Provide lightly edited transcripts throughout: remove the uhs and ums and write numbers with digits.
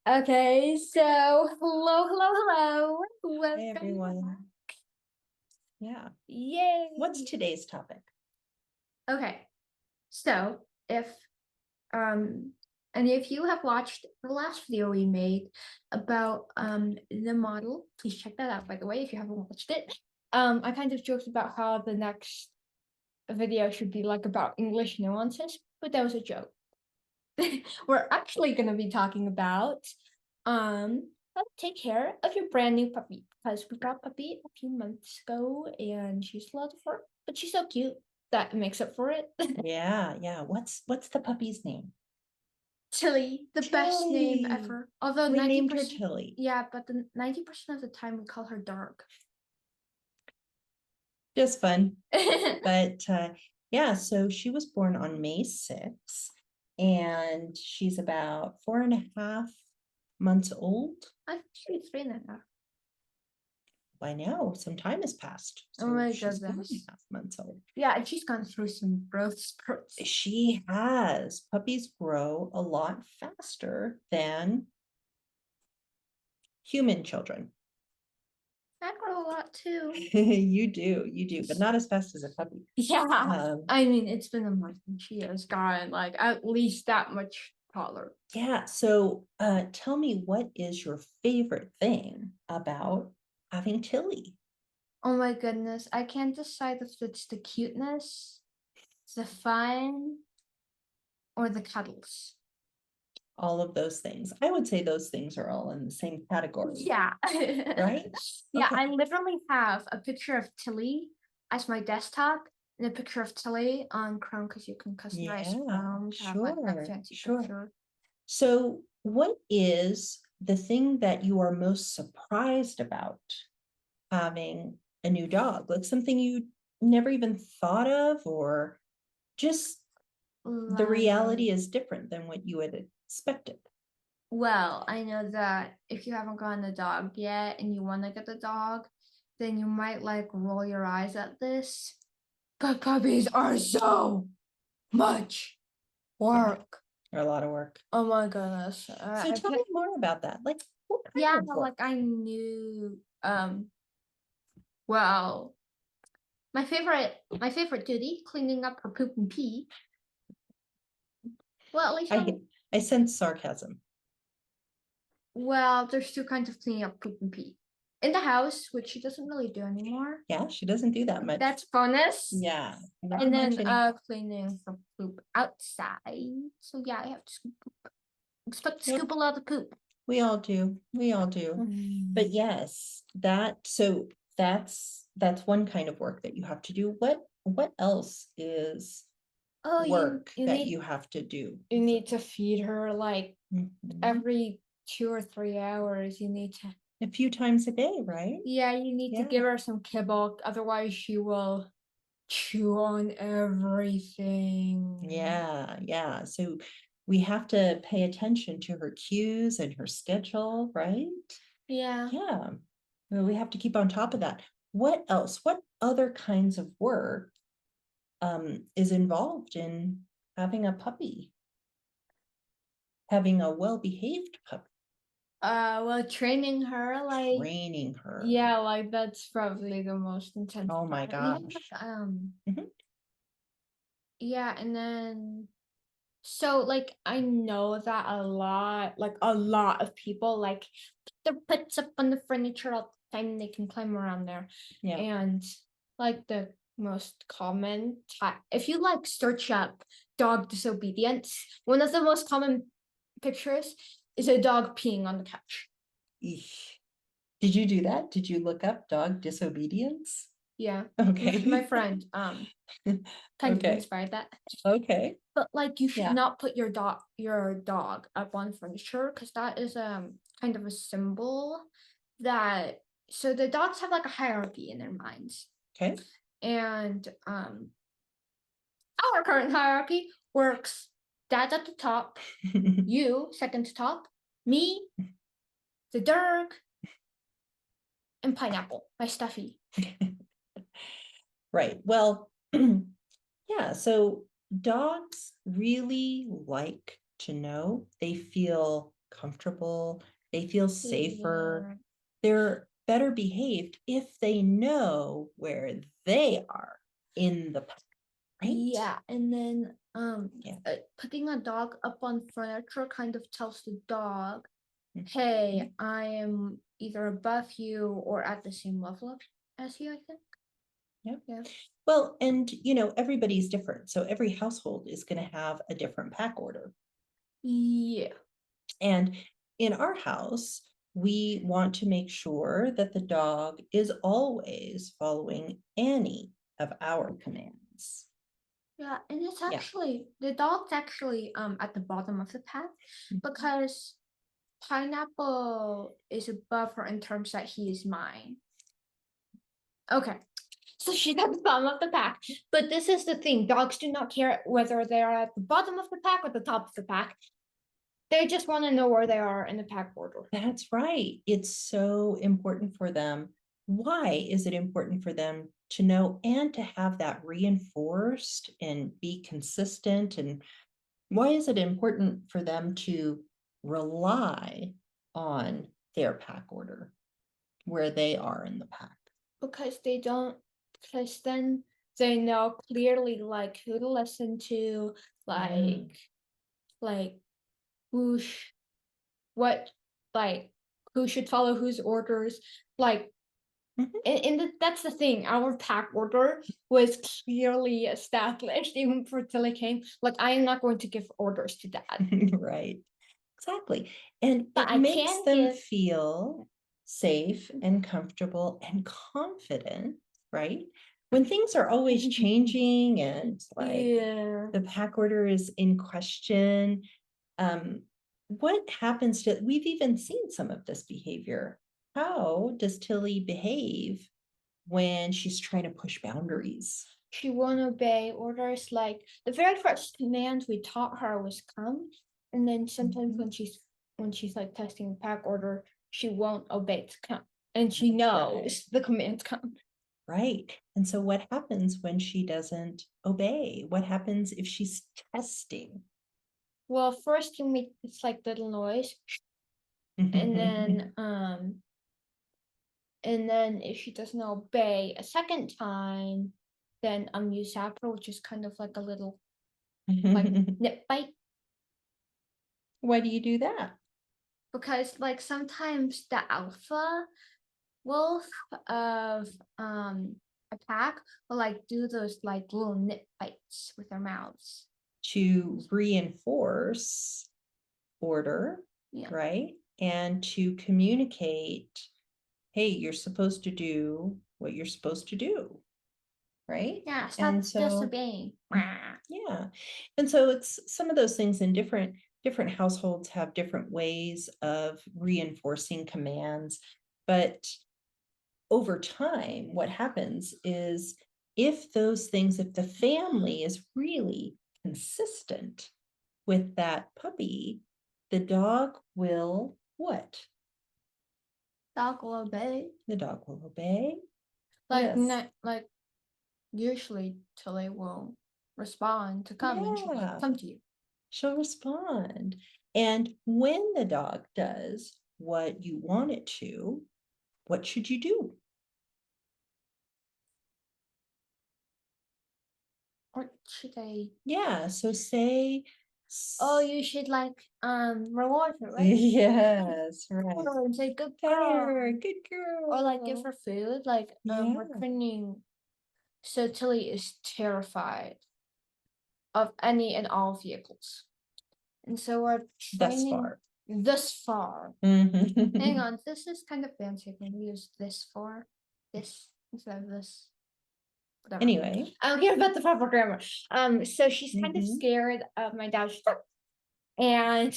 Okay, so hello. Hey Welcome back. everyone. Yeah. Yay. What's today's topic? Okay, so if um any of you have watched the last video we made about the model, please check that out by the way if you haven't watched it. I kind of joked about how the next video should be like about English nuances, but that was a joke. We're actually gonna be talking about how to take care of your brand new puppy because we got a puppy a few months ago and she's a lot of fur, but she's so cute that makes up for it. Yeah. What's the puppy's name? Tilly, the best name Tilly. ever. Although We named her 90%, Tilly. yeah, but the 90% of the time we call her Dark. Just fun. But yeah, so she was born on May 6th and she's about 4.5 months old I think she's 3.5. by now. Some time has passed. Oh So my she's 4 and goodness. a half months old. Yeah, and she's gone through some growth spurts. She has. Puppies grow a lot faster than human children. I grow a lot too. You do, but not as fast as a puppy. Yeah, Um, I mean, it's been a month and she has gotten like at least that much taller. yeah. So, tell me, what is your favorite thing about having Tilly? Oh my goodness, I can't decide if it's the cuteness, the fun, or the cuddles. All of those things. I would say those things are all in the same category, Yeah. right? Yeah, Okay. I literally have a picture of Tilly as my desktop and a picture of Tilly on Chrome because you can customize Yeah, Chrome to have like that sure, fancy sure. picture. So, what is the thing that you are most surprised about having a new dog? Like something you never even thought of, or just the Like, reality is different than what you had expected. well, I know that if you haven't gotten a dog yet and you want to get a dog, then you might like roll your eyes at this. But puppies are so much Yeah, work. or a lot of work. Oh my goodness. So tell me more about that. Like what kind Yeah, of work? like I knew well, my favorite duty, cleaning up her poop and pee. Well, at least I I sense sarcasm. there's two kinds of cleaning up poop and pee. In the house, which she doesn't really do anymore. Yeah, she doesn't do that much. That's bonus. Yeah, not And much then anymore. cleaning for poop outside. So yeah, I have to scoop poop. Expect to Yep, scoop a lot of poop. we all do. We all do. But yes, that's one kind of work that you have to do. What else is Oh, you work you that need you have to do? you need to feed her like Mhm. every 2 or 3 hours. You need to A few times a day, right? Yeah, you need to Yeah. give her some kibble, otherwise she will chew on everything. Yeah. So we have to pay attention to her cues and her schedule, right? Yeah. Yeah. Well, we have to keep on top of that. What else? What other kinds of work is involved in having a puppy, having a well-behaved puppy, Well, training her, like, training her? yeah, like that's probably the most intense Oh my part. We have gosh. Mhm. yeah, and then so like I know that a lot of people like put their pets up on the furniture all the time and they can climb around there. Yeah. And like the most common type, if you like search up dog disobedience, one of the most common pictures is a dog peeing on the couch. Eesh. Did you do that? Did you look up dog disobedience? Yeah. My Okay. friend kind of Okay. inspired that. Okay. But like you should Yeah. not put your dog up on furniture because that is kind of a symbol that so the dogs have like a hierarchy in their minds. Okay. And our current hierarchy works dad at the top, you second to top, me, the Dirk, and Pineapple, my stuffy. Right. Well, yeah. So dogs really like to know they feel comfortable, they feel safer, Yeah. they're better behaved if they know where they are in the pack, right? Yeah, and then Yeah. putting a dog up on furniture kind of tells the dog, Mhm. hey, I am either above you or at the same level as you, I think. Yeah. Yeah. Well, and everybody's different. So every household is going to have a different pack order. Yeah. And in our house, we want to make sure that the dog is always following any of our commands. Yeah, and it's Yeah. actually the dog's actually at the bottom of the pack Mhm. because Pineapple is above her in terms that he is mine. Okay. So she's at the bottom of the pack. But this is the thing, dogs do not care whether they are at the bottom of the pack or the top of the pack. They just want to know where they are in the pack order. That's right. It's so important for them. Why is it important for them to know and to have that reinforced and be consistent? And why is it important for them to rely on their pack order, where they are in the pack? Because then they know clearly like who to listen to, like who what like who should follow whose orders, like Mhm. and that's the thing, our pack order was clearly established even before Tilly came. Like, I am not going to give orders to Dad, Right. Exactly. And but it I makes can them give. feel safe and comfortable and confident, right? When things are always changing and like Yeah, the pack order is in question, what happens to, we've even seen some of this behavior. How does Tilly behave when she's trying to push boundaries? she won't obey orders. Like the very first command we taught her was come, and then sometimes Mhm. when she's like testing the pack order, she won't obey to come, and she That's knows right. the command come. Right. And so what happens when she doesn't obey? What happens if she's testing? Well, first you make this like little noise, and then if she doesn't obey a second time, then you zap her, which is kind of like a little like nip bite. Why do you do that? Because like sometimes the alpha wolf of a pack will like do those like little nip bites with their mouths. To reinforce order, Yeah. right? And to communicate, hey, you're supposed to do what you're supposed to do, right? Yeah, stop And so, disobeying. yeah. And so it's some of those things in different households have different ways of reinforcing commands, but over time, what happens is if those things, if the family is really consistent with that puppy, the dog will what? Dog will obey. The dog will obey. Like Yes. not like usually Tilly will respond to come and she'll Yeah. come to you. She'll respond. And when the dog does what you want it to, what should you do? Or should I? Yeah. So say, Oh, you should like reward her, right? yes, right. Or say good There, girl. good girl. Or like give her food. Like we're Yeah. training. So Tilly is terrified of any and all vehicles. And so we're Thus training far. this far. Mhm. Hang on, this is kind of fancy. Can we use this for this instead of this? Whatever. Anyway. I don't care about the proper grammar. So she's kind of Mhm. scared of my dad's truck. And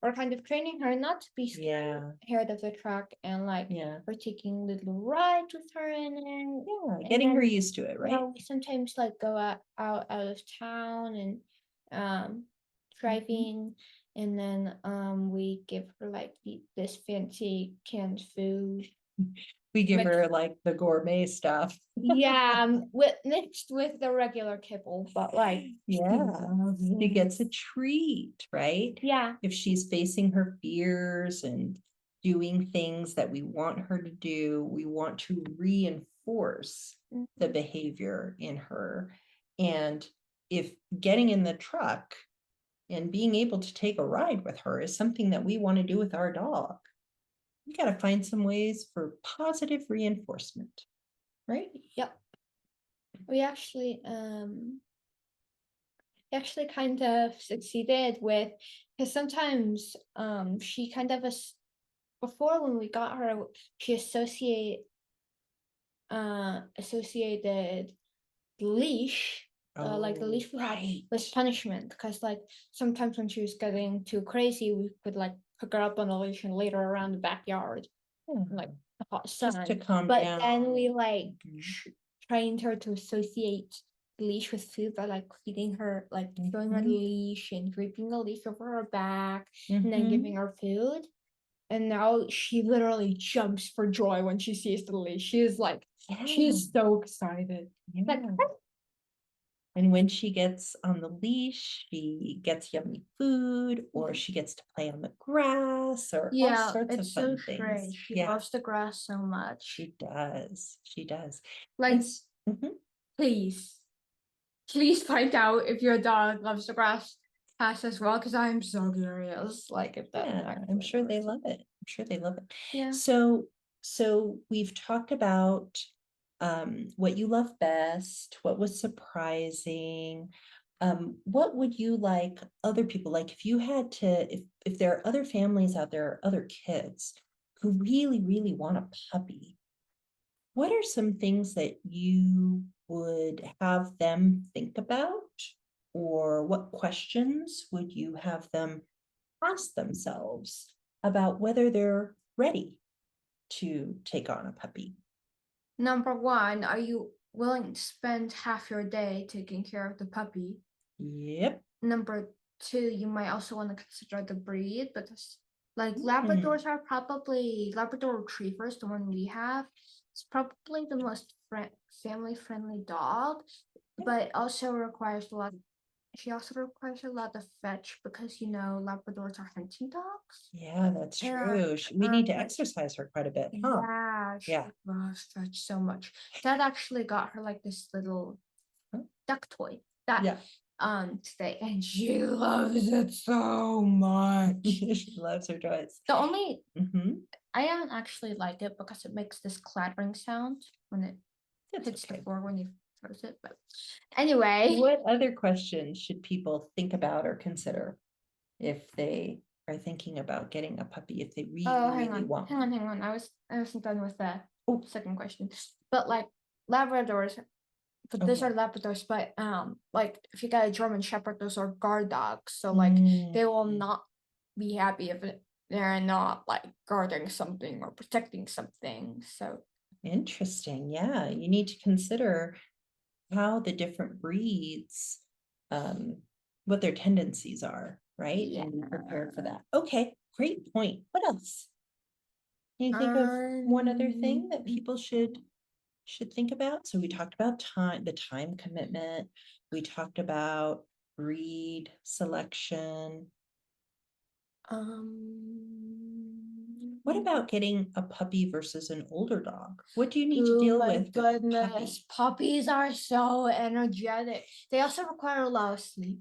we're kind of training her not to be scared of the truck, and like Yeah. we're taking little rides with her in it. Yeah. Getting her used to it, right? We sometimes like go out of town and driving, and then we give her like this fancy canned food. We give Mixed- her like the gourmet stuff. Yeah, with mixed with the regular kibble, but like Yeah, loves she it. gets a treat, right? Yeah. If she's facing her fears and doing things that we want her to do, we want to reinforce the behavior in her. And if getting in the truck and being able to take a ride with her is something that we want to do with our dog, we got to find some ways for positive reinforcement, right? Yep. We actually kind of succeeded with, because sometimes she kind of before when we got her, she associated the leash, like the Oh, leash we had right. was punishment, because like sometimes when she was getting too crazy, we could like pick her up on a leash and lead her around the backyard in, like the hot Just to sun. calm But down. then we like Mhm. trained her to associate the leash with food by like feeding her, like throwing her the Mhm. leash and draping the leash over her back and then Mhm. giving her food. And now she literally jumps for joy when she sees the leash. She's Yeah, so excited. Like, yeah. And when she gets on the leash, she gets yummy food, or she gets to play on the grass, or all yeah, sorts of it's so fun strange. things. She Yeah, loves the grass so much. she does. She does. Like, And mhm. please, please find out if your dog loves the grass patch as well, because I'm so curious. Like, if that Yeah, I'm actually sure they works. love it. I'm sure they love it. Yeah. So we've talked about what you love best, what was surprising. What would you like other people, like if you had to, if there are other families out there, other kids who really, really want a puppy, what are some things that you would have them think about? Or what questions would you have them ask themselves about whether they're ready to take on a puppy? Number one, are you willing to spend half your day taking care of the puppy? Yep. Number two, you might also want to consider the breed, because like Mm. Labradors are probably Labrador Retrievers, the one we have. It's probably the most family friendly dog, but it also requires a lot. She also requires a lot of fetch, because you know Labradors are hunting dogs. Yeah, that's And true. We need to exercise her quite a bit, huh? yeah, she Yeah. loves fetch so much. Dad actually got her like this little Huh? duck toy that Yeah. today, and she loves it so much. She loves her toys. The only Mhm. I don't actually like it because it makes this clattering sound when it That's hits the okay. floor when you throws it. But anyway, What other questions should people think about or consider if they are thinking about getting a puppy, if they really, oh, hang really on, want hang one? on, hang on. I wasn't done with the Oh. second question. But like Labradors, but Oh, those yeah. are Labradors. But like if you get a German Shepherd, those are guard dogs. So like they will Mm. not be happy if they're not like guarding something or protecting something. So Interesting. Yeah, you need to consider how the different breeds, what their tendencies are, right? And be prepared for that. Okay, great point. What else? Can you think of one other thing that people should think about? So we talked about time, the time commitment. We talked about breed selection. What about getting a puppy versus an older dog? What do you need to oh deal my with? goodness, puppies are so energetic. They also require a lot of sleep.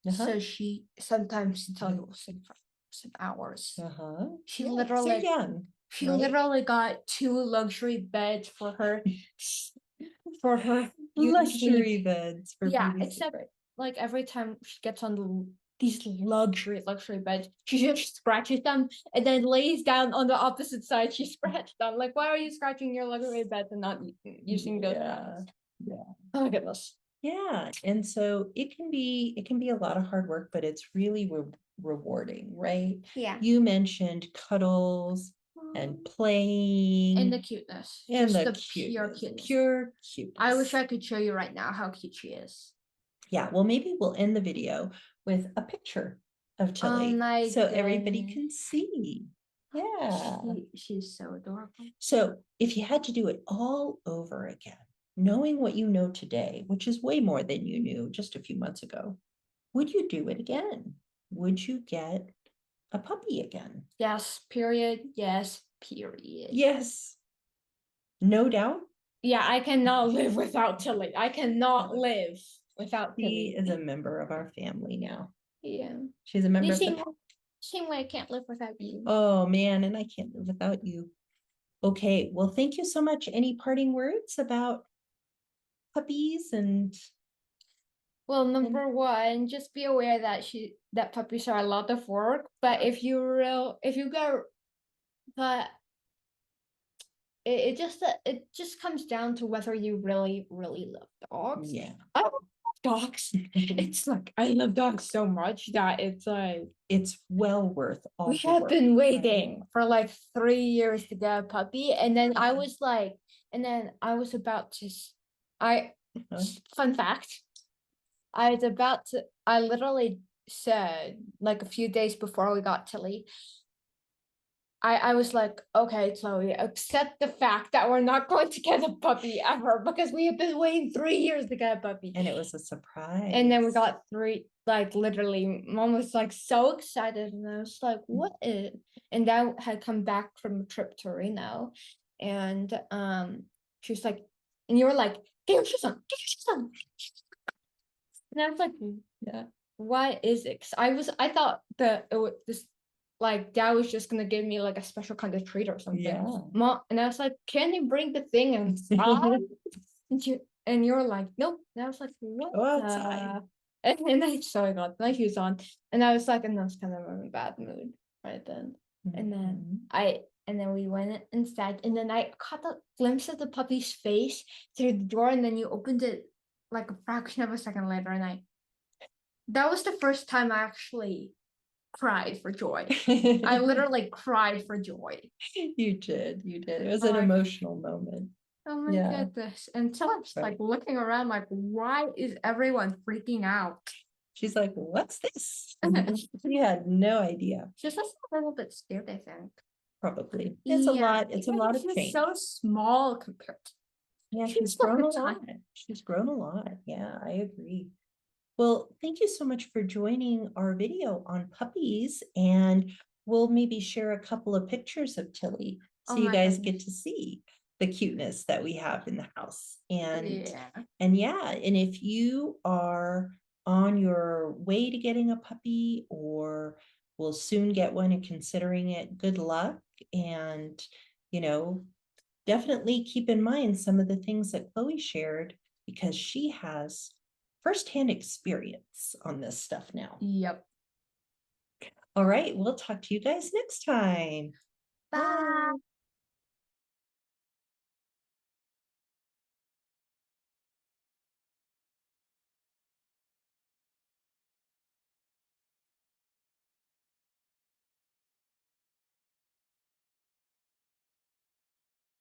Uh-huh. So she sometimes tell you sleep for some hours. Uh-huh. She Yeah, literally so young. she right? literally got 2 luxury beds for her for her Luxury beds for yeah, beauty except sleep. like every time she gets on these luxury beds, she just scratches them and then lays down on the opposite side. She scratched them. Like, why are you scratching your luxury bed and not using those Yeah, beds? yeah. Oh my goodness. Yeah, and so it can be a lot of hard work, but it's really rewarding, right? Yeah. You mentioned cuddles and playing And the cuteness. and Just the the pure cuteness. pure cuteness. I wish I could show you right now how cute she is. Yeah, well, maybe we'll end the video with a picture of Tilly my so everybody goodness. can see. Yeah. She's so adorable. So if you had to do it all over again, knowing what you know today, which is way more than you knew just a few months ago, would you do it again? Would you get a puppy again? Yes, period. Yes, period. Yes. No doubt. Yeah, I cannot live without Tilly. I cannot live without She Tilly. is a member of our family now. Yeah. She's a member of Same, the. same way I can't live without you. Oh man, and I can't live without you. Okay, well, thank you so much. Any parting words about puppies and Well, number one, just be aware that puppies are a lot of work. But if you go, but it just comes down to whether you really love dogs. yeah. I love dogs. It's like I love dogs so much that it's like It's well worth all we the have work, been right? waiting for like 3 years to get a puppy, and then I was like, and then I was about to, I Uh-huh. fun fact, I literally said like a few days before we got Tilly, I was like, okay, Chloe, accept the fact that we're not going to get a puppy ever because we have been waiting 3 years to get a puppy. And it was a surprise. And then we got three, like literally, mom was like so excited, and I was like, what is? And Dad had come back from a trip to Reno, and she was like, and you were like, get your shoes on, get your shoes on. And I was like, yeah, what is it? 'Cause I thought that it was this, like Dad was just gonna give me like a special kind of treat or something. Yeah. Mom, and I was like, can you bring the thing inside? And you were like, nope. And I was like, what? Go outside. And I got my shoes on, and I was like, and I was kind of in a bad mood right then. And then Mhm. and then we went inside, and then I caught a glimpse of the puppy's face through the door, and then you opened it like a fraction of a second later, and that was the first time I actually cried for joy. I literally cried for joy. You did. It was Oh an my- emotional moment. Oh my Yeah. goodness. Until I'm just like Right. looking around, like, why is everyone freaking out? She's like, what's this? She had no idea, She's just a little bit scared, I think. probably. It's a Yeah, lot, it's a because lot of she's change. so small compared to Yeah, she's she's so grown a tiny. lot. She's grown a lot. Yeah, I agree. Well, thank you so much for joining our video on puppies, and we'll maybe share a couple of pictures of Tilly so Oh you my guys goodness. get to see the cuteness that we have in the house. Yeah. And yeah, and if you are on your way to getting a puppy or will soon get one and considering it, good luck. And, you know, definitely keep in mind some of the things that Chloe shared because she has firsthand experience on this stuff now. Yep. All right, we'll talk to you guys next time. Bye.